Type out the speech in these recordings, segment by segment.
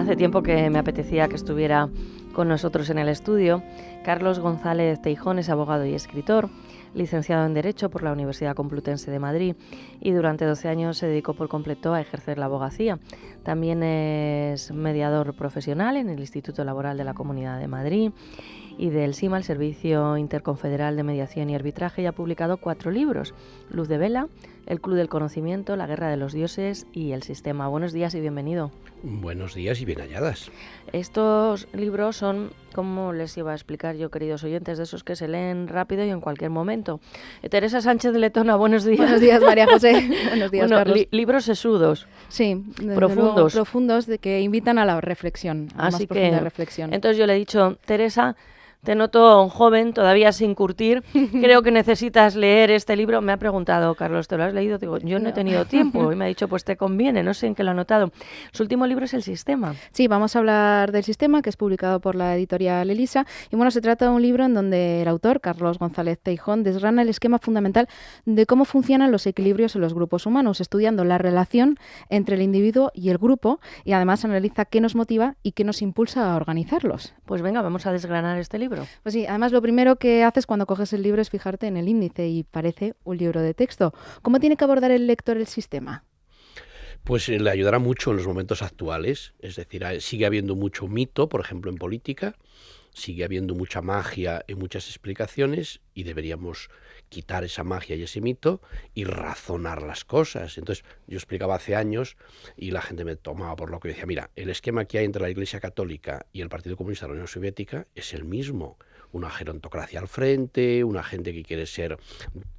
Hace tiempo que me apetecía que estuviera con nosotros en el estudio. Carlos González Teijón es abogado y escritor, licenciado en Derecho por la Universidad Complutense de Madrid y durante 12 años se dedicó por completo a ejercer la abogacía. También es mediador profesional en el Instituto Laboral de la Comunidad de Madrid y del SIMA, el Servicio Interconfederal de Mediación y Arbitraje, y ha publicado 4 libros: Luz de Vela, El Club del Conocimiento, La Guerra de los Dioses y El Sistema. Buenos días y bienvenido. Buenos días y bien halladas. Estos libros son, ¿cómo les iba a explicar yo, queridos oyentes? De esos que se leen rápido y en cualquier momento. Teresa Sánchez de Letona, buenos días. Buenos días, María José. Buenos días, Carlos. Libros sesudos. Sí, profundos. Profundos, de que invitan a la reflexión, a Así más profunda reflexión. Entonces yo le he dicho, Teresa, te noto joven, todavía sin curtir. Creo que necesitas leer este libro. Me ha preguntado, Carlos, ¿te lo has leído? Digo, yo no he tenido tiempo. Y me ha dicho, pues te conviene, no sé en qué lo ha notado. Su último libro es El Sistema. Sí, vamos a hablar del Sistema, que es publicado por la editorial Elisa. Y bueno, se trata de un libro en donde el autor, Carlos González Teijón, desgrana el esquema fundamental de cómo funcionan los equilibrios en los grupos humanos, estudiando la relación entre el individuo y el grupo, y además analiza qué nos motiva y qué nos impulsa a organizarlos. Pues venga, vamos a desgranar este libro. Pues sí, además lo primero que haces cuando coges el libro es fijarte en el índice y parece un libro de texto. ¿Cómo tiene que abordar el lector el sistema? Pues le ayudará mucho en los momentos actuales, es decir, sigue habiendo mucho mito, por ejemplo, en política, sigue habiendo mucha magia en muchas explicaciones y deberíamos quitar esa magia y ese mito y razonar las cosas. Entonces, yo explicaba hace años y la gente me tomaba por lo que decía, mira, el esquema que hay entre la Iglesia Católica y el Partido Comunista de la Unión Soviética es el mismo. Una gerontocracia al frente, una gente que quiere ser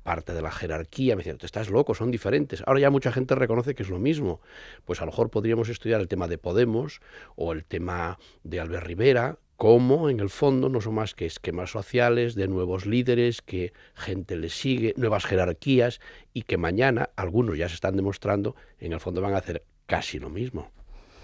parte de la jerarquía. Me decían, tú estás loco, son diferentes. Ahora ya mucha gente reconoce que es lo mismo. Pues a lo mejor podríamos estudiar el tema de Podemos o el tema de Albert Rivera, cómo en el fondo no son más que esquemas sociales de nuevos líderes, que gente les sigue, nuevas jerarquías, y que mañana, algunos ya se están demostrando, en el fondo van a hacer casi lo mismo.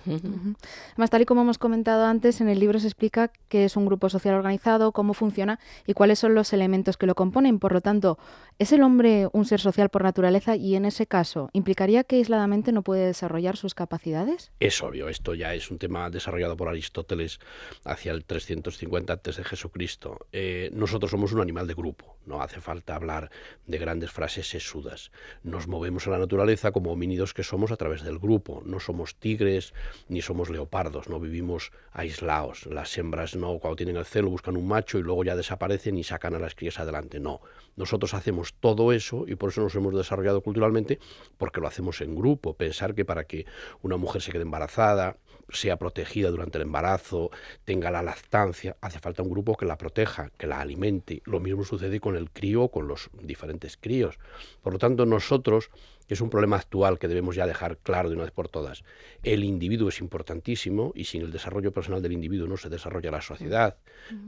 Además, tal y como hemos comentado antes, en el libro se explica qué es un grupo social organizado, cómo funciona y cuáles son los elementos que lo componen. Por lo tanto, ¿es el hombre un ser social por naturaleza y en ese caso implicaría que aisladamente no puede desarrollar sus capacidades? Es obvio, esto ya es un tema desarrollado por Aristóteles hacia el 350 a.C. Nosotros somos un animal de grupo, no hace falta hablar de grandes frases sesudas. Nos movemos a la naturaleza como homínidos que somos a través del grupo, no somos tigres ni somos leopardos, no vivimos aislados. Las hembras no, cuando tienen el celo buscan un macho y luego ya desaparecen y sacan a las crías adelante, no. Nosotros hacemos todo eso y por eso nos hemos desarrollado culturalmente, porque lo hacemos en grupo. Pensar que para que una mujer se quede embarazada, sea protegida durante el embarazo, tenga la lactancia, hace falta un grupo que la proteja, que la alimente. Lo mismo sucede con el crío, con los diferentes críos. Por lo tanto, nosotros, que es un problema actual que debemos ya dejar claro de una vez por todas, el individuo es importantísimo y sin el desarrollo personal del individuo no se desarrolla la sociedad,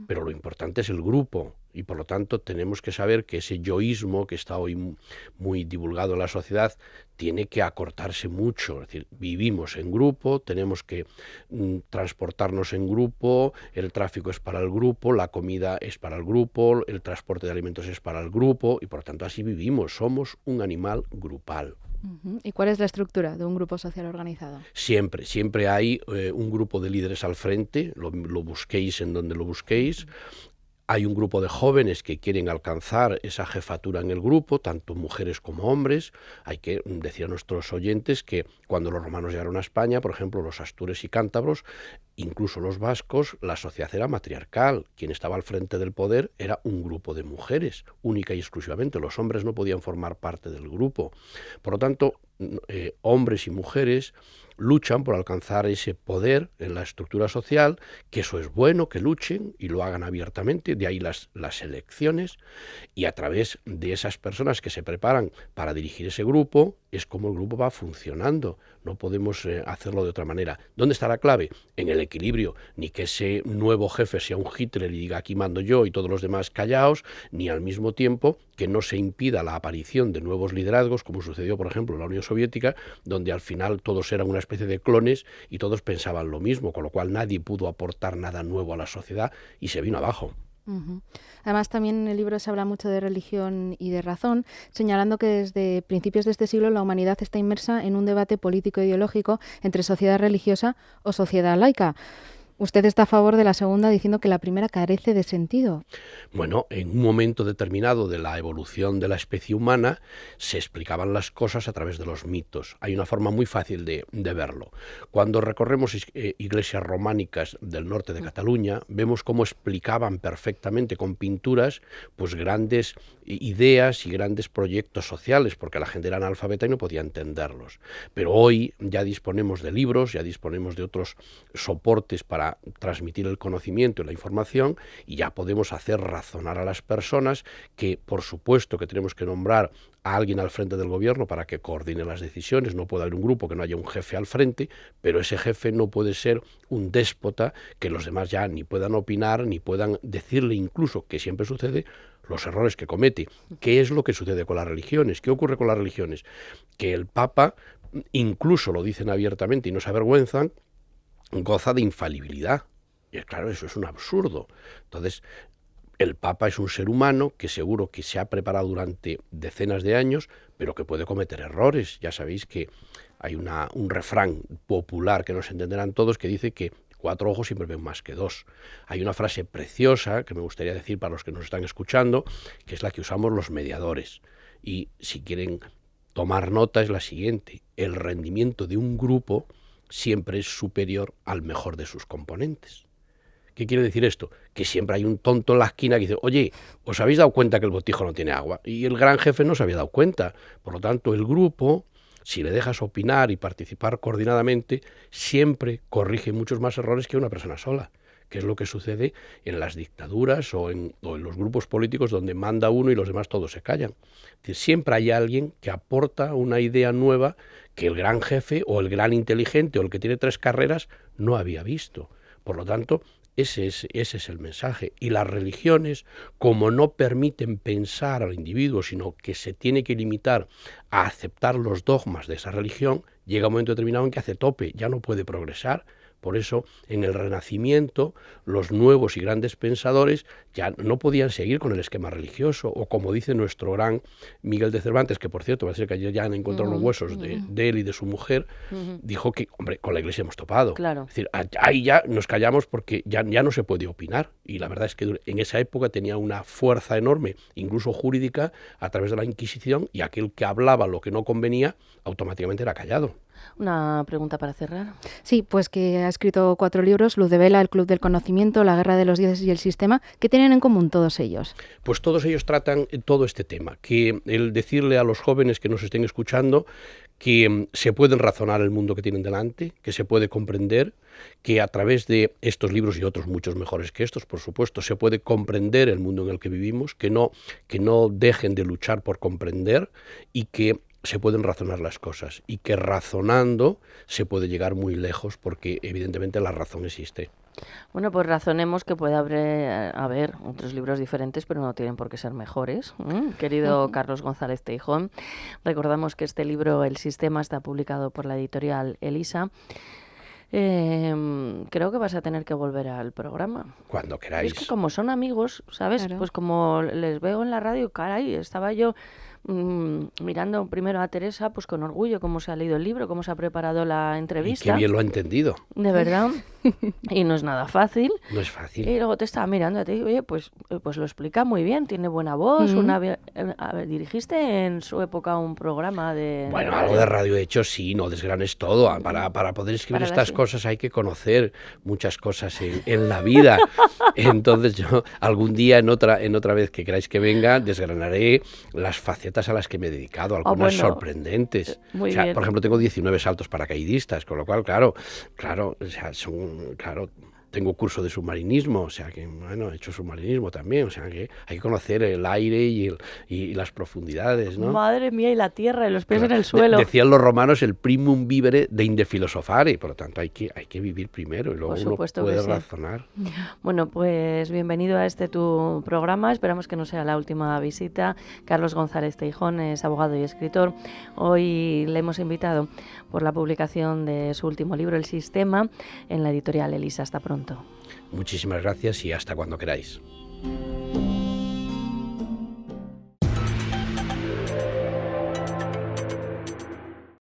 pero lo importante es el grupo y por lo tanto tenemos que saber que ese yoísmo que está hoy muy divulgado en la sociedad tiene que acortarse mucho. Es decir, vivimos en grupo, tenemos que transportarnos en grupo, el tráfico es para el grupo, la comida es para el grupo, el transporte de alimentos es para el grupo y por lo tanto así vivimos, somos un animal grupal. ¿Y cuál es la estructura de un grupo social organizado? Siempre hay un grupo de líderes al frente, lo busquéis en donde lo busquéis. Hay un grupo de jóvenes que quieren alcanzar esa jefatura en el grupo, tanto mujeres como hombres. Hay que decir a nuestros oyentes que cuando los romanos llegaron a España, por ejemplo, los astures y cántabros, incluso los vascos, la sociedad era matriarcal. Quien estaba al frente del poder era un grupo de mujeres, única y exclusivamente. Los hombres no podían formar parte del grupo. Por lo tanto, hombres y mujeres luchan por alcanzar ese poder en la estructura social, que eso es bueno, que luchen y lo hagan abiertamente, de ahí las elecciones, y a través de esas personas que se preparan para dirigir ese grupo, es como el grupo va funcionando. No podemos hacerlo de otra manera. ¿Dónde está la clave? En el equilibrio. Ni que ese nuevo jefe sea un Hitler y diga aquí mando yo y todos los demás callaos, ni al mismo tiempo que no se impida la aparición de nuevos liderazgos, como sucedió, por ejemplo, en la Unión Soviética, donde al final todos eran una especie de clones y todos pensaban lo mismo, con lo cual nadie pudo aportar nada nuevo a la sociedad y se vino abajo. Ujú. Además, también en el libro se habla mucho de religión y de razón, señalando que desde principios de este siglo la humanidad está inmersa en un debate político-ideológico entre sociedad religiosa o sociedad laica. Usted está a favor de la segunda, diciendo que la primera carece de sentido. Bueno, en un momento determinado de la evolución de la especie humana se explicaban las cosas a través de los mitos. Hay una forma muy fácil de verlo. Cuando recorremos iglesias románicas del norte de Cataluña, vemos cómo explicaban perfectamente con pinturas pues grandes ideas y grandes proyectos sociales, porque la gente era analfabeta y no podía entenderlos. Pero hoy ya disponemos de libros, ya disponemos de otros soportes para transmitir el conocimiento y la información, y ya podemos hacer razonar a las personas que, por supuesto, que tenemos que nombrar a alguien al frente del gobierno para que coordine las decisiones. No puede haber un grupo que no haya un jefe al frente, pero ese jefe no puede ser un déspota que los demás ya ni puedan opinar, ni puedan decirle, incluso, que siempre sucede, los errores que comete. ¿Qué es lo que sucede con las religiones? ¿Qué ocurre con las religiones? Que el Papa, incluso lo dicen abiertamente y no se avergüenzan, goza de infalibilidad. Y claro, eso es un absurdo. Entonces, el Papa es un ser humano que seguro que se ha preparado durante decenas de años, pero que puede cometer errores. Ya sabéis que hay un refrán popular que nos entenderán todos que dice que 4 ojos siempre ven más que 2. Hay una frase preciosa que me gustaría decir para los que nos están escuchando, que es la que usamos los mediadores. Y si quieren tomar nota es la siguiente: el rendimiento de un grupo siempre es superior al mejor de sus componentes. ¿Qué quiere decir esto? Que siempre hay un tonto en la esquina que dice, oye, ¿os habéis dado cuenta que el botijo no tiene agua? Y el gran jefe no se había dado cuenta. Por lo tanto, el grupo, si le dejas opinar y participar coordinadamente, siempre corrige muchos más errores que una persona sola, que es lo que sucede en las dictaduras o en los grupos políticos donde manda uno y los demás todos se callan. Es decir, siempre hay alguien que aporta una idea nueva que el gran jefe o el gran inteligente o el que tiene 3 carreras no había visto. Por lo tanto, ese es el mensaje. Y las religiones, como no permiten pensar al individuo, sino que se tiene que limitar a aceptar los dogmas de esa religión, llega un momento determinado en que hace tope, ya no puede progresar. Por eso, en el Renacimiento, los nuevos y grandes pensadores ya no podían seguir con el esquema religioso, o como dice nuestro gran Miguel de Cervantes, que por cierto va a ser que ayer ya han encontrado los huesos de él y de su mujer, dijo que, hombre, con la Iglesia hemos topado. Claro. Es decir, ahí ya nos callamos porque ya no se puede opinar. Y la verdad es que en esa época tenía una fuerza enorme, incluso jurídica, a través de la Inquisición, y aquel que hablaba lo que no convenía, automáticamente era callado. Una pregunta para cerrar. Sí, pues que ha escrito 4 libros, Luz de Vela, El Club del Conocimiento, La Guerra de los Dioses y el Sistema. ¿Qué tienen en común todos ellos? Pues todos ellos tratan todo este tema, que el decirle a los jóvenes que nos estén escuchando que se pueden razonar el mundo que tienen delante, que se puede comprender, que a través de estos libros y otros muchos mejores que estos, por supuesto, se puede comprender el mundo en el que vivimos, que no dejen de luchar por comprender, y que se pueden razonar las cosas, y que razonando se puede llegar muy lejos, porque evidentemente la razón existe. Bueno, pues razonemos que puede haber otros libros diferentes, pero no tienen por qué ser mejores. Querido Carlos González Teijón, recordamos que este libro, El Sistema, está publicado por la editorial Elisa. Creo que vas a tener que volver al programa. Cuando queráis. Es que como son amigos, ¿sabes? Claro. Pues como les veo en la radio, caray, estaba yo mirando primero a Teresa, pues con orgullo cómo se ha leído el libro, cómo se ha preparado la entrevista. Y qué bien lo ha entendido. De verdad. Y no es nada fácil. No es fácil. Y luego te estaba mirando a ti, oye, pues lo explica muy bien, tiene buena voz. Dirigiste en su época un programa de... Bueno, radio. algo de radio he hecho, sí, no desgranes todo. Para poder escribir estas cosas hay que conocer muchas cosas en la vida. Entonces yo algún día, en otra vez que queráis que venga, desgranaré las facetas a las que me he dedicado, algunas sorprendentes. Muy bien. Por ejemplo, tengo 19 saltos paracaidistas, con lo cual, claro, o sea, tengo curso de submarinismo, o sea que, bueno, he hecho submarinismo también, o sea que hay que conocer el aire y las profundidades, ¿no? Madre mía, y la tierra, y los pies en el suelo. Decían los romanos el primum vivere de inde filosofare, por lo tanto hay que vivir primero y luego uno puede razonar. Bueno, pues bienvenido a tu programa, esperamos que no sea la última visita. Carlos González Teijón es abogado y escritor. Hoy le hemos invitado por la publicación de su último libro, El Sistema, en la editorial Elisa. Hasta pronto. Muchísimas gracias y hasta cuando queráis.